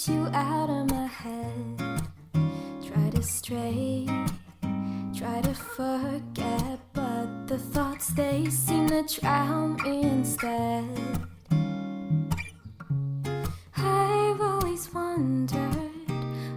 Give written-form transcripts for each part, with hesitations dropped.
get you out of my head. Try to stray, try to forget, but the thoughts they seem to drown me instead. I've always wondered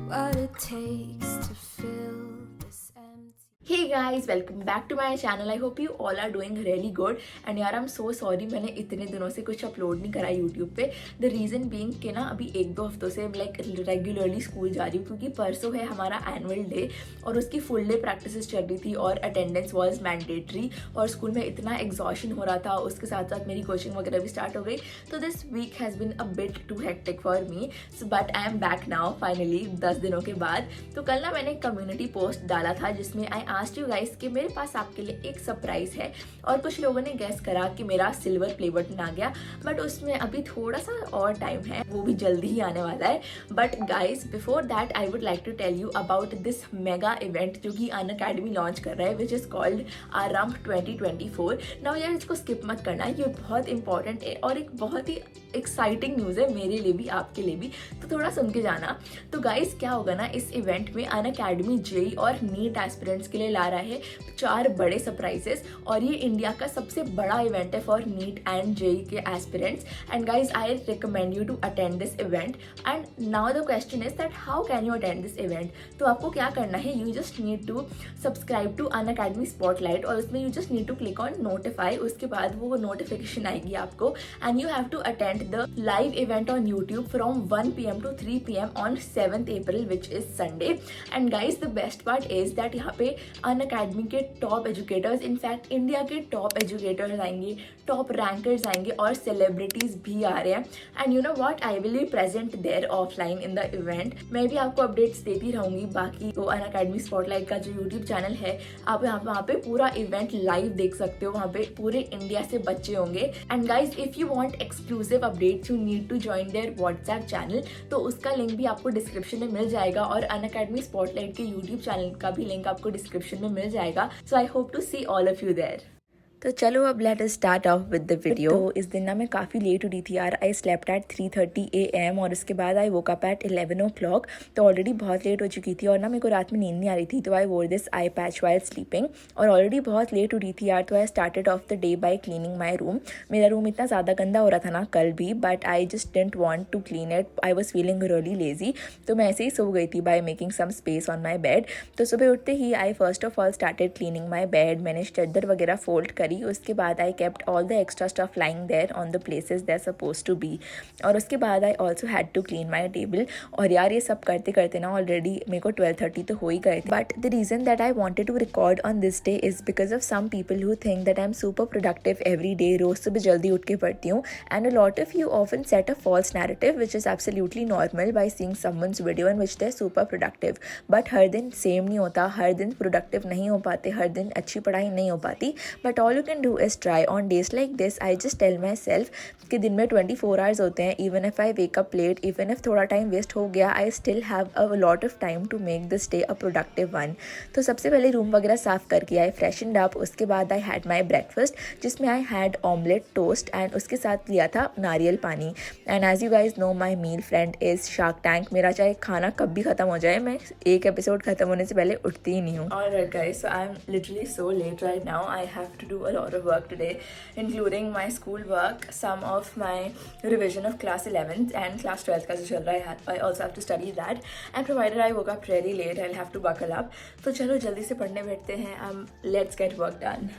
what it takes to fill this empty. Hey guys, welcome back to my channel. I hope you all are doing really good. And यार I'm so sorry मैंने इतने दिनों से कुछ upload नहीं करा YouTube पे. The reason being कि ना अभी 1-2 हफ्तों से like रेगुलरली स्कूल जा रही हूँ क्योंकि परसों है हमारा एनुअल डे और उसकी फुल डे प्रैक्टिसेस चल रही थी और अटेंडेंस वाज मैंडेटरी और स्कूल में इतना एग्जॉशन हो रहा था. उसके साथ साथ मेरी कोचिंग वगैरह भी स्टार्ट हो गई. तो this week has been a bit too hectic for me, but I am back now finally 10 दिनों के बाद. तो कल ना मैंने एक कम्युनिटी पोस्ट डाला था जिसमें आई आस्क्ड यू गाइस कि मेरे पास आपके लिए एक सरप्राइज है और कुछ लोगों ने गेस करा कि मेरा सिल्वर प्ले बटन आ गया, बट उसमें अभी थोड़ा सा और टाइम है, वो भी जल्दी ही आने वाला है. But guys before that I would like to tell you about this mega event जो कि अनअकैडमी लॉन्च कर रहा है विच इज कॉल्ड आरंभ 2024. नाउ यार इसको स्किप मत करना, ये बहुत इंपॉर्टेंट है और एक बहुत ही एक्साइटिंग न्यूज़ है मेरे लिए भी आपके लिए भी, तो थोड़ा सुन के जाना. तो गाइस क्या होगा ना, इस इवेंट में अनअकैडमी जेई और नीट एस्पिरेंट्स के लिए ला रहा है 4 बड़े सरप्राइजेस और ये इंडिया का सबसे बड़ा इवेंट है फॉर नीट एंड जेई के aspirants. And guys I recommend you to attend this event. And now the question is that how can you attend this event. तो आपको क्या करना है, you just need to subscribe to Unacademy spotlight और उसमें you just need to click on notify. उसके बाद वो नोटिफिकेशन आएगी आपको and you have to attend the live event on YouTube from 1 PM to 3 PM on 7th April which is Sunday. And guys the best part is that यहाँ पे अनअकैडमी के top educators, in fact India के top educators आएंगे, top rankers आएंगे और celebrities भी आ रहे हैं. And you know what, I will be present there offline in the event. मैं भी आपको अपडेट्स देती रहूंगी. बाकी तो अनअकैडमी स्पॉटलाइट का जो यूट्यूब चैनल है, आप वहाँ पे पूरा इवेंट लाइव देख सकते हो. वहाँ पे पूरे इंडिया से बच्चे होंगे. And guys if you want exclusive updates you need to join their WhatsApp channel. तो उसका लिंक भी आपको डिस्क्रिप्शन में मिल जाएगा और अनअकैडमी स्पॉटलाइट के यूट्यूब चैनल का भी लिंक आपको डिस्क्रिप्शन में मिल जाएगा. So I hope to see all of you there. तो चलो अब let us start of with the video. तो इस दिन ना मैं काफ़ी लेट उठी थी यार. आई स्लेप्ट एट 3:30 AM और उसके बाद आई वोक अप एट 11 o'clock. तो ऑलरेडी बहुत लेट हो चुकी थी और ना मेरे को रात में नींद नहीं आ रही थी. तो I wore this eye patch while sleeping और ऑलरेडी बहुत लेट उठी थी यार. तो I started off the day by cleaning my room. मेरा रूम इतना ज़्यादा गंदा हो रहा था ना कल भी, but I just didn't want to clean it. I was feeling really lazy. तो मैं ऐसे ही सो गई थी by making some space on my bed. तो सुबह उठते ही I first of all started cleaning my bed. मैंने चादर वगैरह फोल्ड करी. उसके बाद आई kept all the extra stuff lying there on the places they're supposed to be. और उसके बाद I also had to clean my table. और यार ये सब करते करते ना ऑलरेडी मेरे को 12:30 तो हो ही गए थे. But the reason that I wanted to record on this day is because of some people who think that I'm super productive every day. रोज सुबह जल्दी उठ के पढ़ती हूँ and a lot of you often set a false narrative which is absolutely normal by seeing someone's video in which they're super productive. But हर दिन same नहीं होता, हर दिन प्रोडक्टिव नहीं हो पाते, हर दिन अच्छी पढ़ाई नहीं हो पाती. But all you can do is try. On days like this I just tell myself कि दिन में 24 hours होते हैं. even if I wake up late, even if थोड़ा टाइम वेस्ट हो गया, I still have a lot of time to make this day a productive one. तो सबसे पहले रूम वगैरह साफ करके I freshened up. उसके बाद I had my breakfast जिसमें I had omelette, toast and उसके साथ लिया था नारियल पानी. and as you guys know my meal friend is Shark Tank. मेरा चाहे खाना कब भी ख़त्म हो जाए, मैं एक एपिसोड ख़त्म होने से पहले उठती ही नहीं हूँ. Alright guys, so I'm literally so late right now. I have to do a lot of work today, including my school work, some of my revision of class 11th and class 12th का जो चल रहा है. I also have to study that and provided I woke up really late, I'll have to buckle up. तो चलो जल्दी से पढ़ने बैठते हैं. Let's get work done.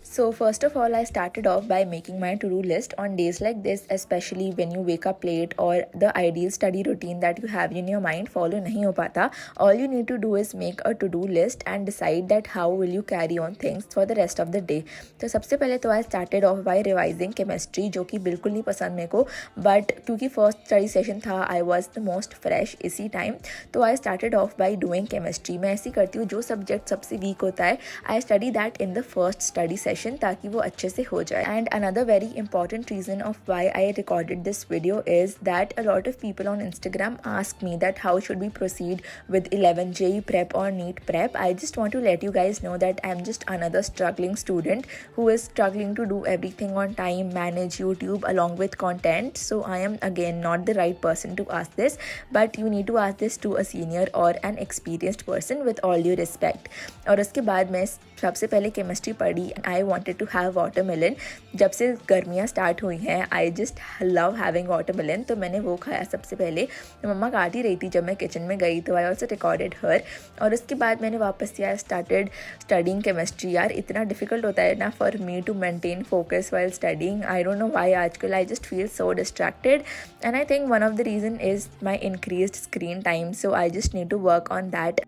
So first of all I started off by making my to-do list. On days like this, especially when you wake up late or the ideal study routine that you have in your mind follow नहीं हो पाता, all you need to do is make a to-do list and decide that how will you carry on things for the rest of the day. तो सबसे पहले तो I started off by revising chemistry जो कि बिल्कुल नहीं पसंद मेरे को, but क्योंकि फर्स्ट स्टडी सेशन था I was the most fresh इसी टाइम. तो I started off by doing chemistry. मैं ऐसी करती हूँ जो सब्जेक्ट सबसे वीक होता है I study that in the first study session. Session ताकि वो अच्छे से हो जाए. And another very important reason of why I recorded this video is that a lot of people on Instagram ask me that how should we proceed with 11 JEE prep or NEET prep. I just want to let you guys know that I'm just another struggling student who is struggling to do everything on time, manage YouTube along with content. So I am again not the right person to ask this, but you need to ask this to a senior or an experienced person with all due respect. और उसके बाद मैं सबसे पहले chemistry पढ़ी. I wanted to have watermelon. जब से गर्मियाँ स्टार्ट हुई हैं I just love having watermelon, तो मैंने वो खाया सबसे पहले. तो मम्मा काट ही रही थी जब मैं किचन में गई, तो आई ऑल्सो रिकॉर्डेड हर. और उसके बाद मैंने वापस यार स्टार्टेड स्टडिंग केमिस्ट्री. यार इतना डिफिकल्ट होता है ना for me to maintain focus while studying. I don't know why आजकल I just feel so distracted, and I think one of the reason is my increased screen time. So I just need to work on that.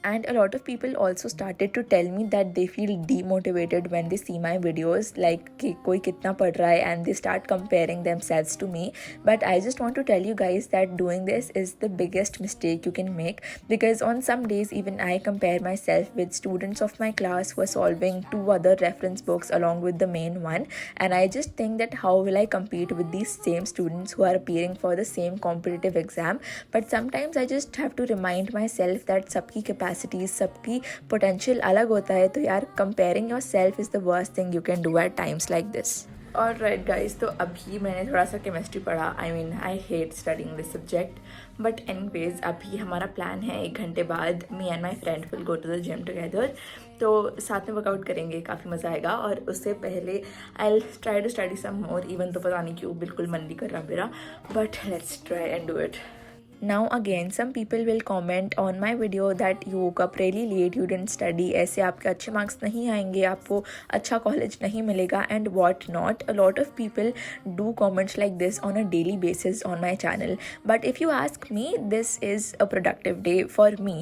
And a lot of people also started to tell me that they feel demotivated when they see my videos, like कि कोई कितना पढ़ रहा है, and they start comparing themselves to me. But I just want to tell you guys that doing this is the biggest mistake you can make, because on some days even I compare myself with students of my class who are solving 2 other reference books along with the main one, and I just think that how will I compete with these same students who are appearing for the same competitive exam. But sometimes I just have to remind myself that सबकी capacity, सबकी potential अलग होता है. तो यार comparing yourself is the worst thing you can do at times like this. और right guys, तो अभी मैंने थोड़ा सा केमिस्ट्री पढ़ा. I hate studying this subject, but anyways अभी हमारा प्लान है 1 घंटे बाद me and my friend will go to the gym together. तो साथ में वर्कआउट करेंगे, काफ़ी मज़ा आएगा. और उससे पहले I will try to study some more, even तो पता नहीं क्यों बिल्कुल मन नहीं कर रहा मेरा, but let's try and do it. Now again, some people will comment on my video that you woke up really late, you didn't study, ऐसे आपके अच्छे मार्क्स नहीं आएंगे, आपको अच्छा कॉलेज नहीं मिलेगा, and what not. A lot of people do comments like this on a daily basis on my channel. But if you ask me, this is a productive day for me.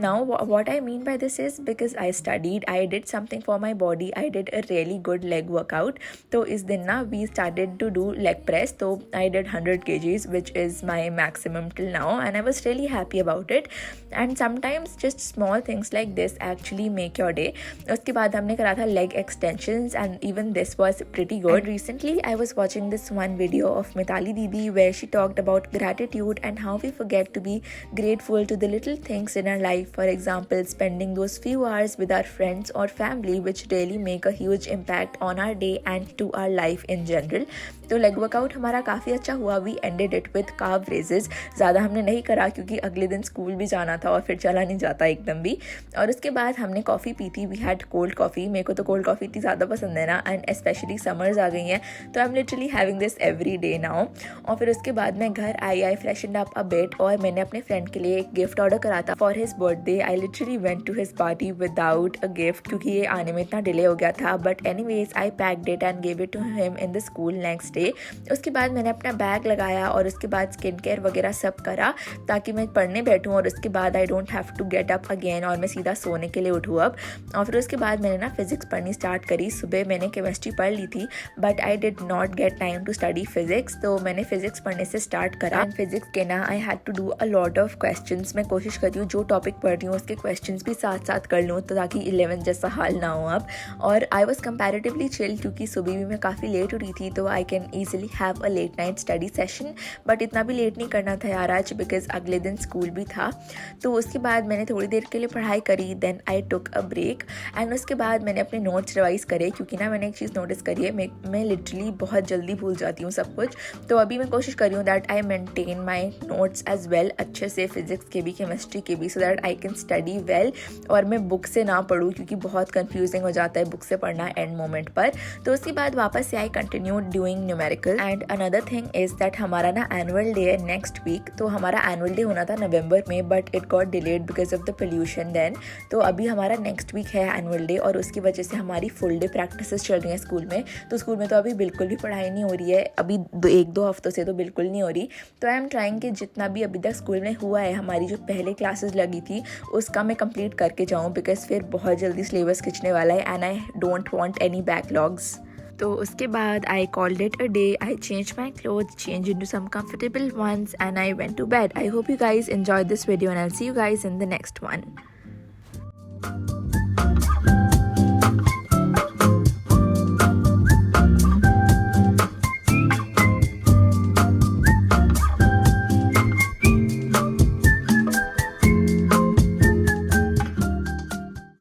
Now what I mean by this is because I studied, I did something for my body, I did a really good leg workout. तो इस दिन ना we started to do leg press. तो I did 100 kgs which is my maximum till now, and I was really happy about it. And sometimes just small things like this actually make your day. उसके बाद हमने करा था leg extensions, and even this was pretty good. And recently I was watching this one video of Mithali Didi where she talked about gratitude and how we forget to be grateful to the little things in our life. For example, spending those few hours with our friends or family which really make a huge impact on our day and to our life in general. तो leg workout हमारा काफ़ी अच्छा हुआ. We ended it with calf raises. ज़्यादा हमने नहीं करा क्योंकि अगले दिन स्कूल भी जाना था और फिर चला नहीं जाता एकदम भी. और उसके बाद हमने कॉफ़ी पी थी. We had cold coffee. मेरे को तो कोल्ड कॉफ़ी इतनी ज़्यादा पसंद है ना, एंड स्पेशली समर्स आ गई हैं, तो I am literally having this every day now. और फिर उसके बाद मैं घर आई फ्रेशनड अप अ बिट, और मैंने अपने फ्रेंड के लिए एक गिफ्ट ऑर्डर करा था for his birthday. I literally went to his party without a gift क्योंकि ये आने में इतना डिले हो गया था. But anyways I packed it and give it to him in the school next day. उसके बाद मैंने अपना बैग लगाया और उसके बाद स्किन केयर वगैरह सब करा ताकि मैं पढ़ने बैठूँ, और उसके बाद I don't have to get up again और मैं सीधा सोने के लिए उठूँ अब. और फिर उसके बाद मैंने ना फिज़िक्स पढ़नी स्टार्ट करी. सुबह मैंने केमिस्ट्री पढ़ ली थी but I did not get time to study physics, तो मैंने फिज़िक्स पढ़ने से स्टार्ट करा. एंड फिज़िक्स के ना I had to do a lot of questions. मैं कोशिश कर रही हूँ जो टॉपिक पढ़ रही हूँ उसके क्वेश्चंस भी साथ साथ कर लूँ तो ताकि 11 जैसा हाल ना हो अब. और आई वॉज कंपैरेटिवली चिल क्योंकि सुबह भी मैं काफ़ी लेट उठी थी, तो I can easily have a late night study session. But इतना भी लेट नहीं करना था यार आज, बिकॉज अगले दिन स्कूल भी था. तो उसके बाद मैंने थोड़ी देर के लिए पढ़ाई करी. Then I took a break, and उसके बाद मैंने अपने नोट्स रिवाइज करे क्योंकि ना मैंने एक चीज़ नोटिस करी है, मैं लिटरली बहुत जल्दी भूल जाती हूँ सब कुछ. तो अभी मैं कोशिश कर रही हूँ that I maintain my notes as well, अच्छे से फिजिक्स के भी केमिस्ट्री के भी, so that I can study well और मैं बुक से ना पढ़ूँ क्योंकि बहुत कन्फ्यूजिंग हो जाता है बुक से पढ़ना एंड मोमेंट पर. तो उसके बाद वापस से I continue doing numerical. And another thing is that हमारा ना एनुअल डे है नेक्स्ट वीक. तो हमारा एनुअल डे होना था नवंबर में but it got delayed because of the pollution then. तो अभी हमारा नेक्स्ट वीक है एनुअल डे और उसकी वजह से हमारी फुल डे प्रैक्टिसेस चल रही हैं स्कूल में. तो स्कूल में तो अभी बिल्कुल भी पढ़ाई नहीं हो रही है, अभी 1-2 हफ्तों से तो बिल्कुल नहीं हो रही. तो आई एम ट्राइंग कि जितना भी अभी तक स्कूल में हुआ है, हमारी जो पहले क्लासेस लगी थी उसका मैं कंप्लीट करके जाऊँ बिकॉज फिर बहुत जल्दी सिलेबस खिंचने वाला है and I don't want any backlogs. तो उसके बाद I called it a day. I change my cloth, change into some comfortable ones and I went to bed. I hope you guys enjoy this video and I will see you guys in the next one.